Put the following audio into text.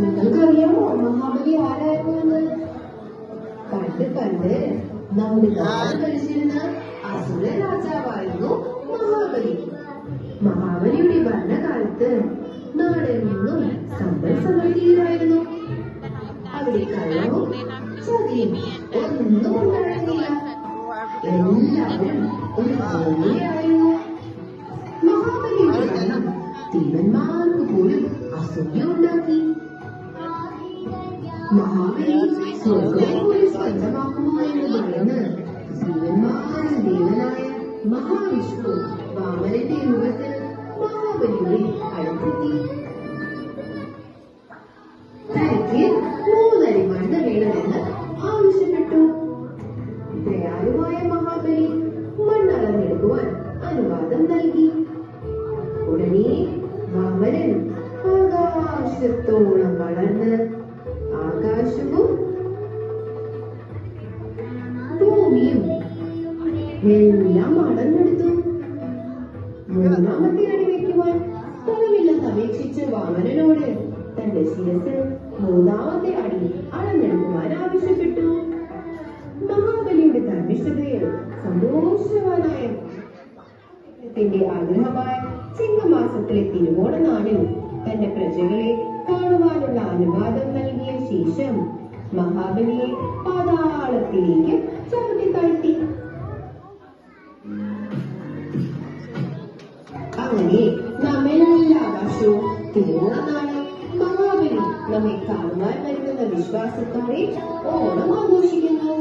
നിങ്ങൾക്കറിയാമോ മഹാബലി ആരായിരുന്നു എന്ന്? പണ്ട് നമ്മുടെ നാട് ഭരിച്ചിരുന്ന അസുര രാജാവായിരുന്നു മഹാബലി. മഹാബലിയുടെ ഭരണകാലത്ത് നാടെന്നും സമ്പൽ സമൃദ്ധിയിലായിരുന്നു. അവിടെ കള്ളവും ചതിയും ഒന്നും ഉണ്ടായിരുന്നില്ല. എല്ലാവരും ഒരു പോലെയായിരുന്നു. മഹാബലിയുടെ ഭരണം ദേവന്മാർക്ക് പോലും അസൂയ ഉണ്ടാക്കി. മഹാബലി സ്വർഗം പോലും സ്വന്തമാക്കുമോ എന്ന് ഭയന്ന് ദേവന്മാരുടെ ദേവനായ മഹാവിഷ്ണു വാമനന്റെ രൂപത്തിൽ മഹാബലിയുടെ അടുത്തെത്തി. തനിക്ക് 3 അരി മണ്ണ് വേണമെന്ന് ആവശ്യപ്പെട്ടു. ദയാലുവായ മഹാബലി മണ്ണളന്നെടുക്കുവാൻ അനുവാദം നൽകി. ഉടനെ വാമനൻ ആകാശത്തോളം വളർന്ന് ആകാശവും ഭൂമിയും എല്ലാം അളന്നെടുത്തു. 3ാമത്തെ അടി വയ്ക്കുവാൻ സ്ഥലമില്ലെന്ന് അപേക്ഷിച്ച വാമനനോട് തന്റെ ശിരസ് 3ാമത്തെ അടി അളന്നെടുക്കുവാൻ ആവശ്യപ്പെട്ടു. മഹാബലിയുടെ ധർമ്മിഷ്ഠതയിൽ സന്തോഷവാനായ ആഗ്രഹമായ ചിങ്ങമാസത്തിലെ തിരുവോണ നാളിൽ തന്റെ പ്രജകളെ കാണുവാനുള്ള അനുവാദം നൽകിയ ശേഷം മഹാബലിയെ പാതാളത്തിലേക്ക് ചവിട്ടി താഴ്ത്തി. അങ്ങനെ നാം എല്ലാ വർഷവും തിരുവോണ നാളിൽ മഹാബലി നമ്മെ കാണുവാൻ വരുന്ന വിശ്വാസത്തോടെ ഓണം ആഘോഷിക്കുന്നു.